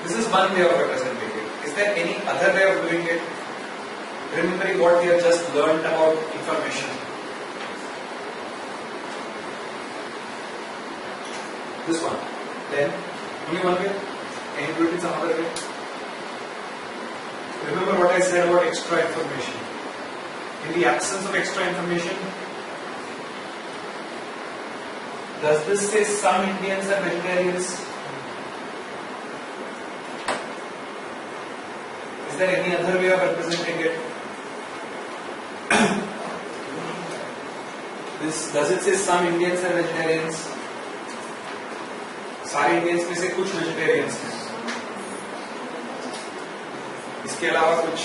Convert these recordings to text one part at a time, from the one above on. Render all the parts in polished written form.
This is one way of representing it. Is there any other way of doing it? Remembering what we have just learned about information. This one. Then, only one way? Can you do it in some other way? Remember what I said about extra information. In the absence of extra information, does this say some Indians are vegetarians? Is there any other way of representing it? Does it say some Indians are vegetarians? सारे Indians में से कुछ vegetarians हैं. इसके अलावा कुछ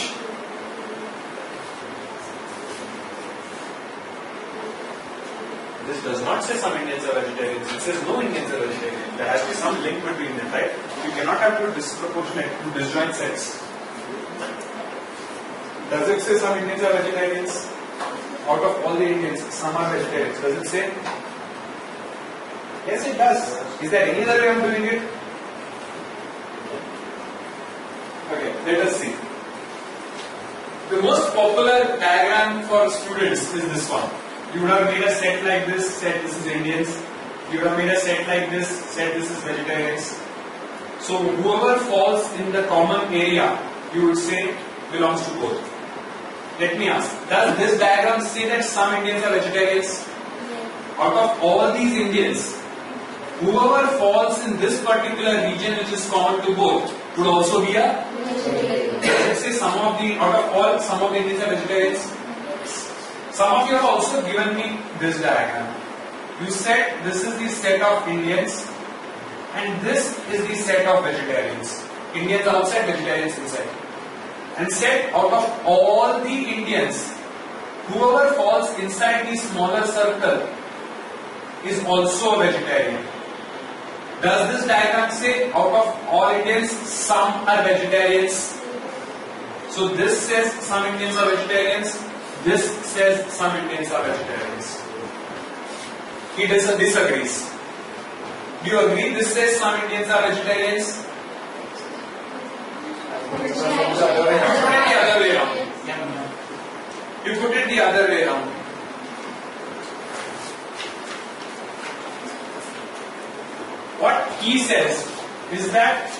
This does not say some Indians are vegetarians. It says no Indians are vegetarians. There has to be some link between them, right? You cannot have two disproportionate, two disjoint sets. Does it say some Indians are vegetarians? Out of all the Indians, some are vegetarians. Does it say? Yes, it does. Is there any other way of doing it? Okay, let us see. The most popular diagram for students is this one. You would have made a set like this, said this is Indians. You would have made a set like this, said this is vegetarians. So whoever falls in the common area, you would say belongs to both. Let me ask, does this diagram say that some Indians are vegetarians? Out of all these Indians, whoever falls in this particular region which is common to both would also be a vegetarian. Let's say some of the Indians are vegetarians. Some of you have also given me this diagram. You said this is the set of Indians and this is the set of vegetarians. Indians outside, vegetarians inside. And said out of all the Indians, whoever falls inside the smaller circle is also a vegetarian. Does this diagram say out of all Indians, some are vegetarians? So this says some Indians are vegetarians. This says some Indians are vegetarians. He disagrees. Do you agree this says some Indians are vegetarians? You put it the other way around. You put it the other way around. What he says is that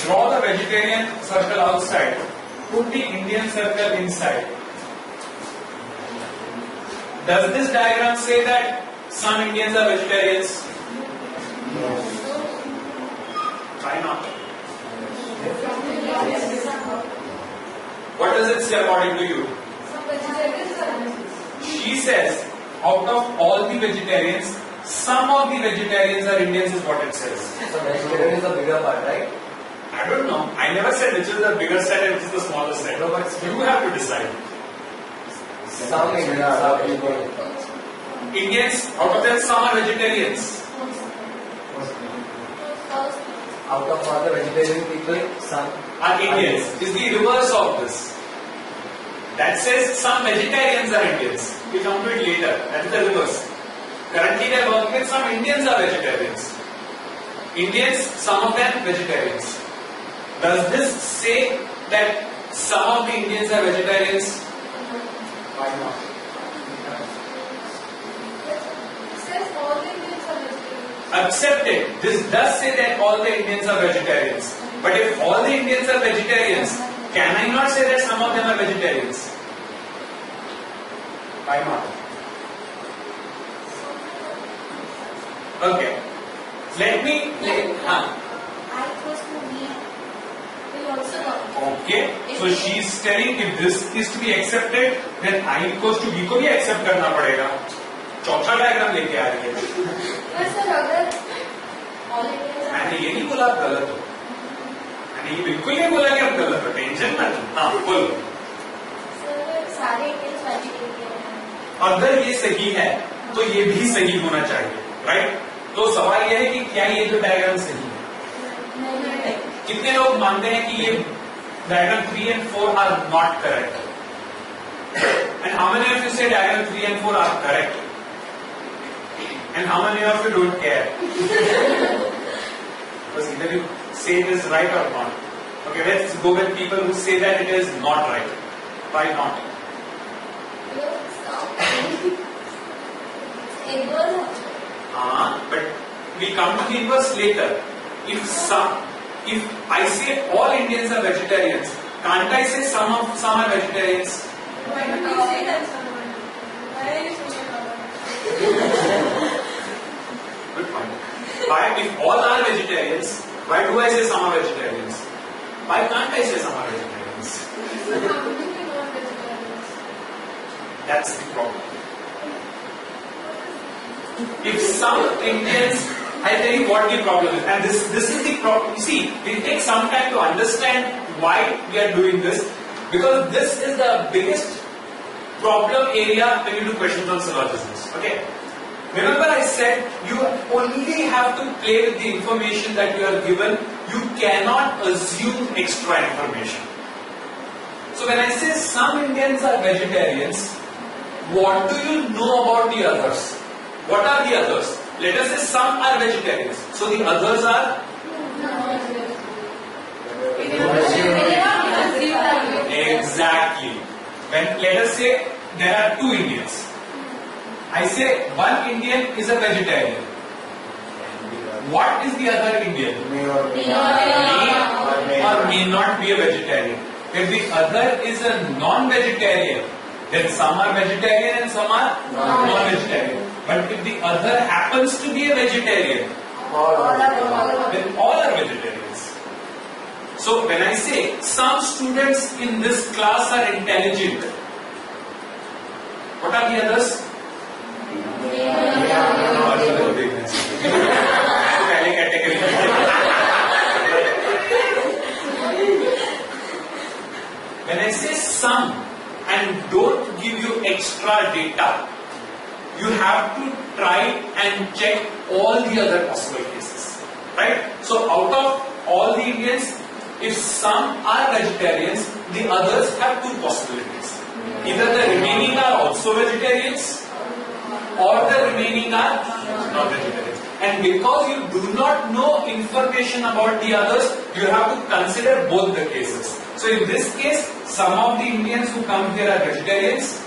draw the vegetarian circle outside, put the Indian circle inside. Does this diagram say that some Indians are vegetarians? No. Why not? What does it say according to you? She says, out of all the vegetarians, some of the vegetarians are Indians is what it says. So vegetarian is the bigger part, right? I don't know. I never said which is the bigger set and which is the smaller set. No, but you have to decide. Some Indians are Indians, out of them some are vegetarians. Out of all the vegetarian people, some are Indians. Is the reverse of this. That says some vegetarians are Indians. We come to it later. That is the reverse. Currently they are working with some Indians are vegetarians. Indians, some of them vegetarians. Does this say that some of the Indians are vegetarians? Why not? It says all the Indians are vegetarians. Accepted. This does say that all the Indians are vegetarians. But if all the Indians are vegetarians, can I not say that some of them are vegetarians? Why not? Okay. Let me. I equals to me will also come. Okay. So she is telling if this is to be accepted, then I equals to B को भी accept करना पड़ेगा. चौथा diagram लेके आ रही है. Sir अगर all Indians मैंने ये नहीं बोला आप गलत हो. मैंने ये बिल्कुल नहीं बोला कि आप गलत हो. टेंशन मत. हाँ बोलो. सर सारे Indians vegetarian हैं. अगर ये सही है तो ये भी सही होना चाहिए, राइट? तो सवाल यह है कि क्या ये जो डायग्राम सही है? कितने लोग मानते हैं कि ये diagram 3 and 4 are not correct? And how many of you say diagram 3 and 4 are correct? And how many of you don't care? बस इधर ही say it is right or not? Okay, let's go with people who say that it is not right. Why not? But we come to the inverse later. If I say all Indians are vegetarians, can't I say some are vegetarians? Why don't you say that someone? Why are you saying that? Good point. Why, if all are vegetarians, why do I say some are vegetarians? Why can't I say some are vegetarians? So how do we not vegetarians? That's the problem. If some Indians, I'll tell you what the problem is, and this is the problem. You see, it takes some time to understand why we are doing this, because this is the biggest problem area when you do questions on syllogisms. Okay. Remember I said you only have to play with the information that you are given. You cannot assume extra information. So when I say some Indians are vegetarians, what do you know about the others? What are the others? Let us say some are vegetarians. So the others are? Exactly. Let us say there are two Indians. I say one Indian is a vegetarian. What is the other Indian? May or may not be a vegetarian. If the other is a non-vegetarian, then some are vegetarian and some are non-vegetarian. But if the other happens to be a vegetarian, then all are vegetarians. So when I say some students in this class are intelligent, what are the others? When I say some and don't give you extra data, you have to try and check all the other possible cases. Right? So out of all the Indians, if some are vegetarians, the others have two possibilities. Either the remaining are also vegetarians, or the remaining are non-vegetarians. And because you do not know information about the others, you have to consider both the cases. So in this case, some of the Indians who come here are vegetarians,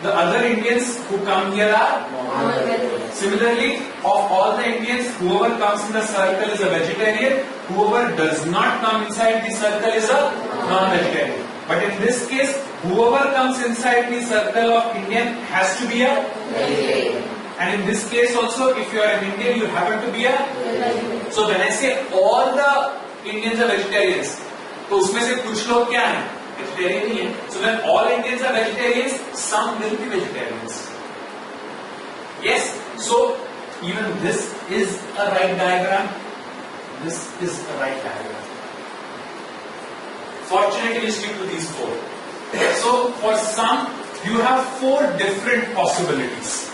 the other Indians who come here are non-vegetarians. Similarly, of all the Indians, whoever comes in the circle is a vegetarian, whoever does not come inside the circle is a non-vegetarian. But in this case, whoever comes inside the circle of Indian has to be a vegetarian. And in this case also, if you are an Indian, you happen to be a vegetarian. So when I say all the Indians are vegetarians, तो उसमें से कुछ लोग क्या हैं? Vegetarian ही हैं. So when all Indians are vegetarians, some will be vegetarians. Yes. So even this is a right diagram. This is a right diagram. Fortunately, we stick to these four. So for some, you have four different possibilities.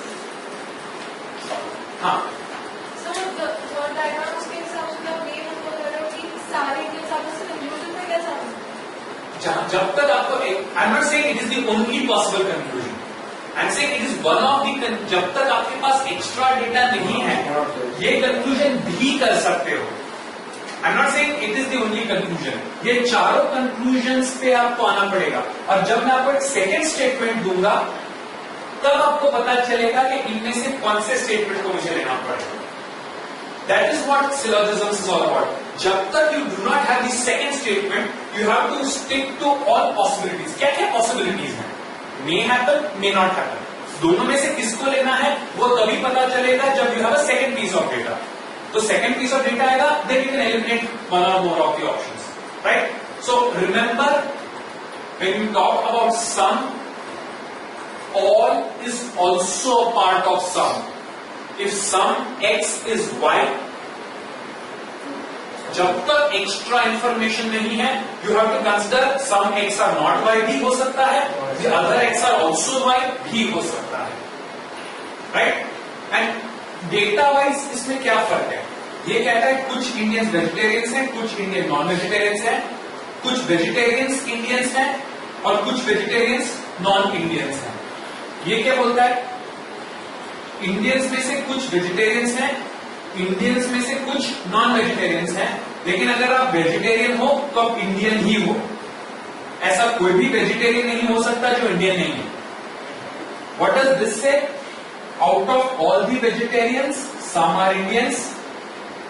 हाँ. So the diagram उसके हिसाब से मतलब ये हमको लग रहा है कि सारे के हिसाब से conclusion में कैसा होगा? जब तक आपको I'm not saying it is the only possible conclusion. I'm saying it is one of the जब तक आपके पास extra data नहीं है, ये conclusion भी कर सकते हो. I'm not saying it is the only conclusion. ये चारों conclusions पे आपको आना पड़ेगा. और जब मैं आपको एक second statement दूंगा, तब आपको पता चलेगा कि इनमें से कौन से statement को मुझे लेना पड़ेगा. That is what syllogisms is all about. जब तक you do not have the second statement, you have to stick to all possibilities. क्या क्या possibilities हैं? May happen, may not happen. दोनों में से किसको लेना है, वो तभी पता चलेगा जब you have a second piece of data. तो second piece of data आएगा, then you can eliminate one or more of the options, right? So remember, when you talk about sum, all is also a part of sum. If sum x is y, जब तक extra information नहीं है, you have to consider some x are not y भी हो सकता है, the other x are also y भी हो सकता है, right? And डेटा वाइज इसमें क्या फर्क है? ये कहता है कुछ इंडियंस वेजिटेरियंस हैं, कुछ इंडियन नॉन वेजिटेरियंस हैं, कुछ वेजिटेरियंस इंडियंस हैं और कुछ वेजिटेरियंस नॉन इंडियंस हैं. ये क्या बोलता है? इंडियंस में से कुछ वेजिटेरियंस हैं, इंडियंस में से कुछ नॉन वेजिटेरियंस हैं, लेकिन अगर आप वेजिटेरियन हो तो आप इंडियन ही हो। ऐसा कोई भी वेजिटेरियन नहीं हो सकता जो इंडियन नहीं है। What does this say? Out of all the vegetarians some are Indians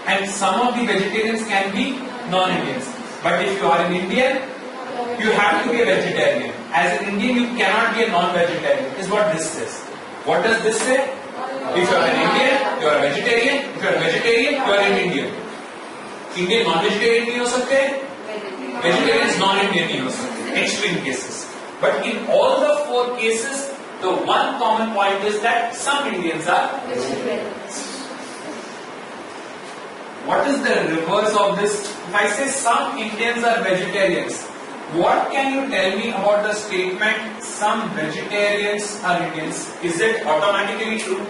and some of the vegetarians can be non Indians, but if you are an Indian you have to be a vegetarian. As an Indian, you cannot be a non-vegetarian. Is what this says. What does this say? If you are an Indian, you are a vegetarian. If you are a vegetarian, you are an Indian. Indian non-vegetarian नहीं हो सकते, vegetarians non-Indian नहीं हो सकते. Extreme cases. But in all the 4 cases, the one common point is that some Indians are vegetarians. What is the reverse of this? If I say some Indians are vegetarians, what can you tell me about the statement some vegetarians are Indians? Is it automatically true?